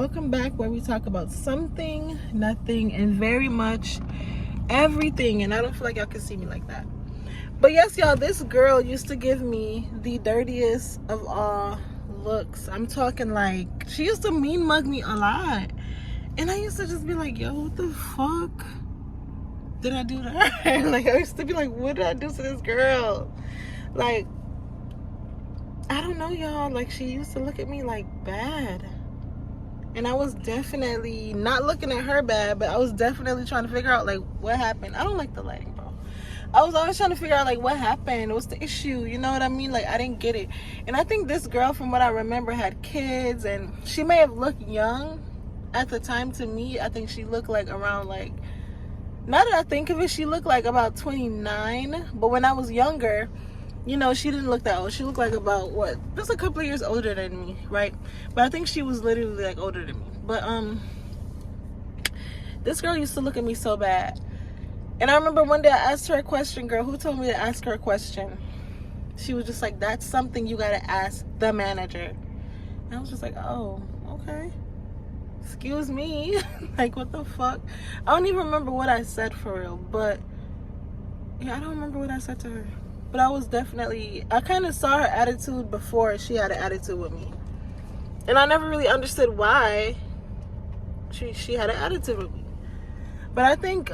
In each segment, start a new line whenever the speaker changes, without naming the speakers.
welcome back, where we talk about something, nothing, and very much everything. And I don't feel like y'all can see me like that, but yes, y'all, this girl used to give me the dirtiest of all looks. I'm talking like she used to mean mug me a lot, and I used to just be like, yo, what the fuck did I do to her? Like, I used to be like, what did I do to this girl? Like, I don't know, y'all. Like, she used to look at me like bad, and I was definitely not looking at her bad, but I was definitely trying to figure out like what happened. I don't like the lighting, bro. I was always trying to figure out like what happened, what's the issue, you know what I mean? Like, I didn't get it. And I think this girl, from what I remember, had kids, and she may have looked young at the time. To me, I think she looked like around, like, now that I think of it, she looked like about 29. But when I was younger, you know, she didn't look that old. She looked like about, what, just a couple of years older than me, right? But I think she was literally like older than me. But this girl used to look at me so bad. And I remember one day I asked her a question. Girl, who told me to ask her a question? She was just like, that's something you gotta ask the manager. And I was just like, oh, okay. Excuse me. Like, what the fuck? I don't even remember what I said for real. But yeah, I don't remember what I said to her. But I was definitely, I kind of saw her attitude before she had an attitude with me. And I never really understood why she had an attitude with me. But I think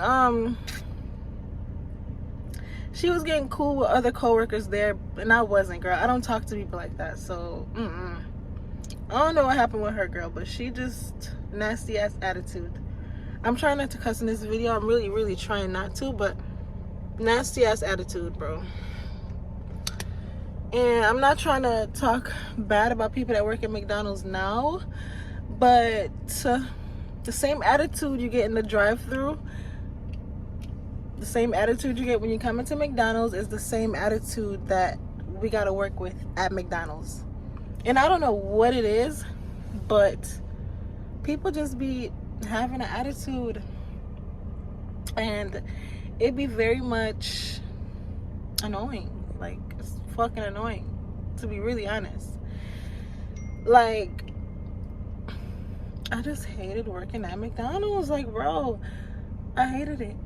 she was getting cool with other coworkers there, and I wasn't, girl. I don't talk to people like that. So I don't know what happened with her, girl, but she just nasty ass attitude. I'm trying not to cuss in this video. I'm really trying not to, but nasty ass attitude, bro. And I'm not trying to talk bad about people that work at McDonald's now, but the same attitude you get in the drive-thru, the same attitude you get when you come into McDonald's, is the same attitude that we got to work with at McDonald's. And I don't know what it is, but people just be having an attitude, and it be very much annoying. Like, it's fucking annoying, to be really honest. Like, I just hated working at McDonald's. Like, bro, I hated it.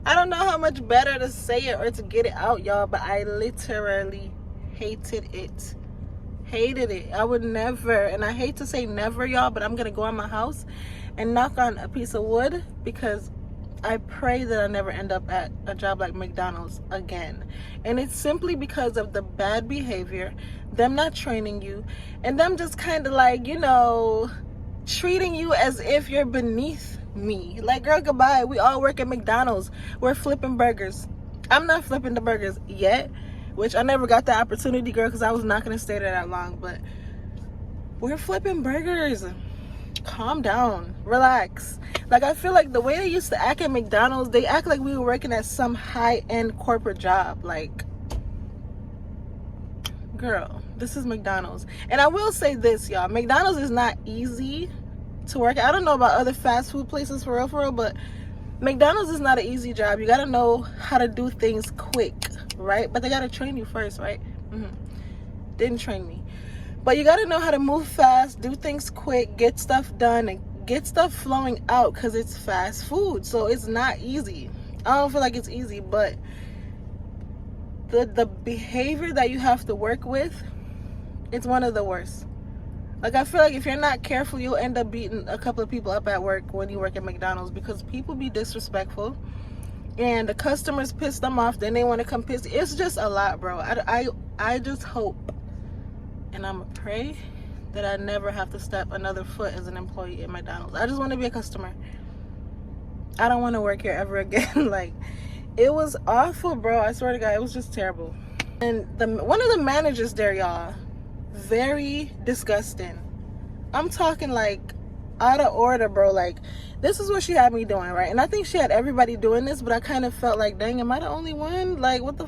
I don't know how much better to say it or to get it out, y'all, but I literally hated it. Hated it. I would never, and I hate to say never, y'all, but I'm gonna go in my house and knock on a piece of wood, because I pray that I never end up at a job like McDonald's again. And it's simply because of the bad behavior, them not training you, and them just kind of like, you know, treating you as if you're beneath me. Like, girl, goodbye. We all work at McDonald's. We're flipping burgers. I'm not flipping the burgers yet, which I never got the opportunity, girl, because I was not going to stay there that long. But we're flipping burgers. Calm down, relax. Like, I feel like the way they used to act at McDonald's, they act like we were working at some high-end corporate job. Like, girl, this is McDonald's. And I will say this, y'all, McDonald's is not easy to work at. I don't know about other fast food places for real, but McDonald's is not an easy job. You gotta know how to do things quick, right? But they gotta train you first, right? Didn't train me. But you gotta know how to move fast, do things quick, get stuff done, and get stuff flowing out, because it's fast food. So it's not easy. I don't feel like it's easy, but the behavior that you have to work with, it's one of the worst. Like, I feel like if you're not careful, you'll end up beating a couple of people up at work when you work at McDonald's, because people be disrespectful, and the customers piss them off, then they want to come piss. It's just a lot, bro. I just hope, and I'm gonna pray, that I never have to step another foot as an employee at McDonald's. I just want to be a customer. I don't want to work here ever again. Like, it was awful, bro. I swear to God, it was just terrible. And one of the managers there, y'all, very disgusting. I'm talking like out of order, bro. Like, this is what she had me doing, right? And I think she had everybody doing this, but I kind of felt like, dang, am I the only one? Like, what the,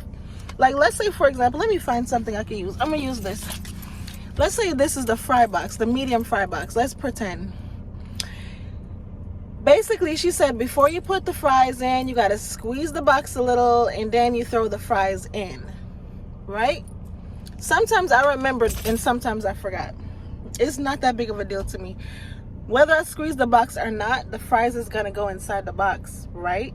like, let's say, for example, let me find something I can use. I'm gonna use this. Let's say this is the fry box, the medium fry box. Let's pretend. Basically, she said, before you put the fries in, you gotta squeeze the box a little, and then you throw the fries in, right? Sometimes I remembered and sometimes I forgot. It's not that big of a deal to me. Whether I squeeze the box or not, the fries is gonna go inside the box, right?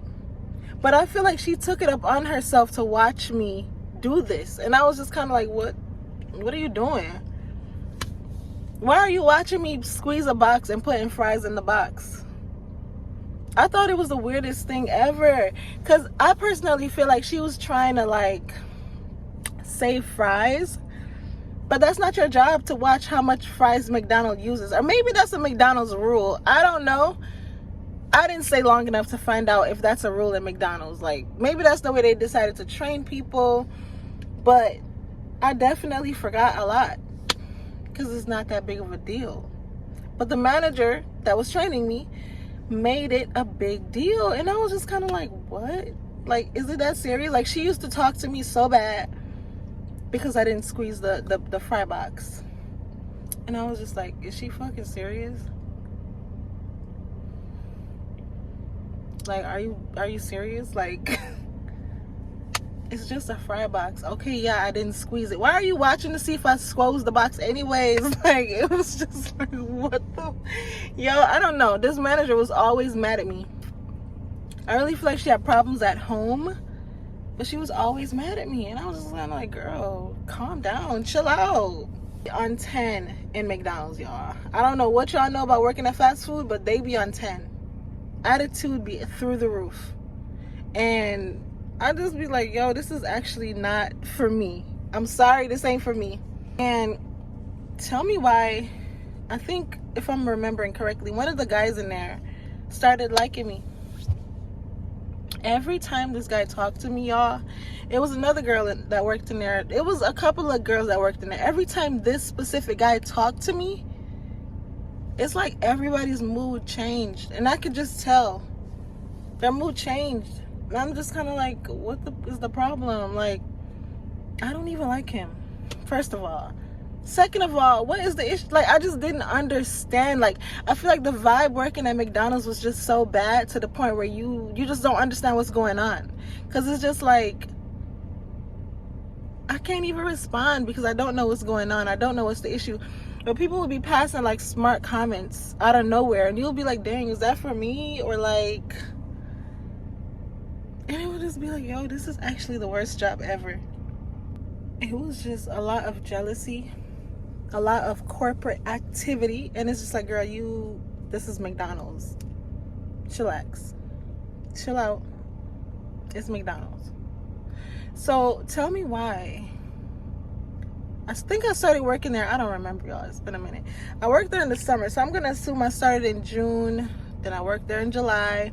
But I feel like she took it up on herself to watch me do this. And I was just kind of like, what are you doing? Why are you watching me squeeze a box and putting fries in the box? I thought it was the weirdest thing ever. Because I personally feel like she was trying to like save fries. But that's not your job to watch how much fries McDonald's uses. Or maybe that's a McDonald's rule. I don't know. I didn't stay long enough to find out if that's a rule at McDonald's. Like, maybe that's the way they decided to train people. But I definitely forgot a lot. Because it's not that big of a deal. But the manager that was training me made it a big deal. And I was just kind of like, what? Like, is it that serious? Like, she used to talk to me so bad because I didn't squeeze the fry box. And I was just like, is she fucking serious? Like, are you serious? Like, it's just a fry box. Okay, yeah, I didn't squeeze it. Why are you watching to see if I squeeze the box anyways? Like, it was just like, what the? Yo, I don't know. This manager was always mad at me. I really feel like she had problems at home, but she was always mad at me. And I was just kind of like, girl, calm down, chill out. On 10 in McDonald's, y'all. I don't know what y'all know about working at fast food, but they be on 10. Attitude be through the roof. And I just be like, yo, this is actually not for me. I'm sorry, this ain't for me. And tell me why. I think, if I'm remembering correctly, one of the guys in there started liking me. Every time this guy talked to me, y'all, it was another girl that worked in there. It was a couple of girls that worked in there. Every time this specific guy talked to me, it's like everybody's mood changed. And I could just tell their mood changed. And I'm just kind of like, what is the problem? Like, I don't even like him, first of all. Second of all, what is the issue? Like, I just didn't understand. Like, I feel like the vibe working at McDonald's was just so bad to the point where you just don't understand what's going on. Because it's just like, I can't even respond because I don't know what's going on. I don't know what's the issue. But people will be passing like smart comments out of nowhere. And you'll be like, dang, is that for me? Or like... And it would just be like, yo, this is actually the worst job ever. It was just a lot of jealousy, a lot of corporate activity. And it's just like, girl, this is McDonald's. Chillax. Chill out. It's McDonald's. So tell me why. I think I started working there. I don't remember, y'all. It's been a minute. I worked there in the summer. So I'm going to assume I started in June. Then I worked there in July.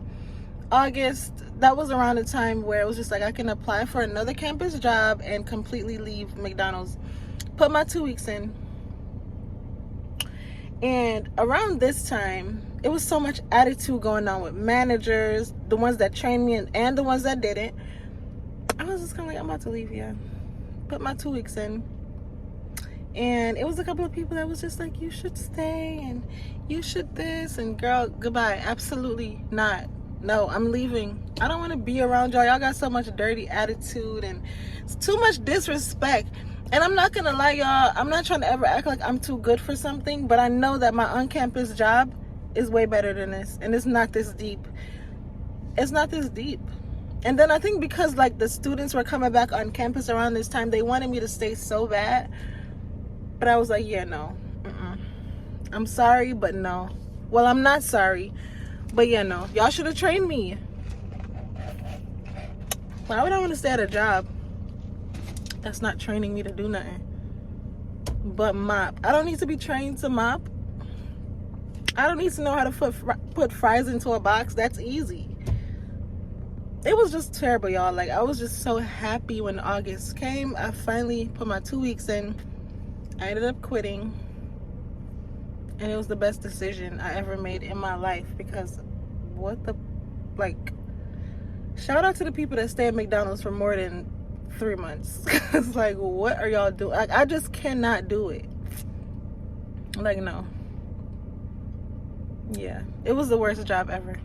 August, that was around the time where it was just like I can apply for another campus job and completely leave McDonald's. Put my 2 weeks in. And around this time, it was so much attitude going on with managers, the ones that trained me and the ones that didn't. I was just kind of like, I'm about to leave, yeah. Put my 2 weeks in. And it was a couple of people that was just like, you should stay and you should this. And girl, goodbye. Absolutely not. No, I'm leaving. I don't want to be around y'all. Y'all got so much dirty attitude and it's too much disrespect. And I'm not going to lie, y'all. I'm not trying to ever act like I'm too good for something. But I know that my on-campus job is way better than this. And it's not this deep. It's not this deep. And then I think because like the students were coming back on campus around this time, they wanted me to stay so bad. But I was like, yeah, no. I'm sorry, but no. Well, I'm not sorry. But yeah, no. Y'all should have trained me. Why would I want to stay at a job that's not training me to do nothing but mop? I don't need to be trained to mop. I don't need to know how to put fries into a box. That's easy. It was just terrible, y'all. Like, I was just so happy when August came. I finally put my 2 weeks in. I ended up quitting. And it was the best decision I ever made in my life because shout out to the people that stay at McDonald's for more than 3 months. Because, like, what are y'all doing? Like, I just cannot do it. Like, no. Yeah. It was the worst job ever.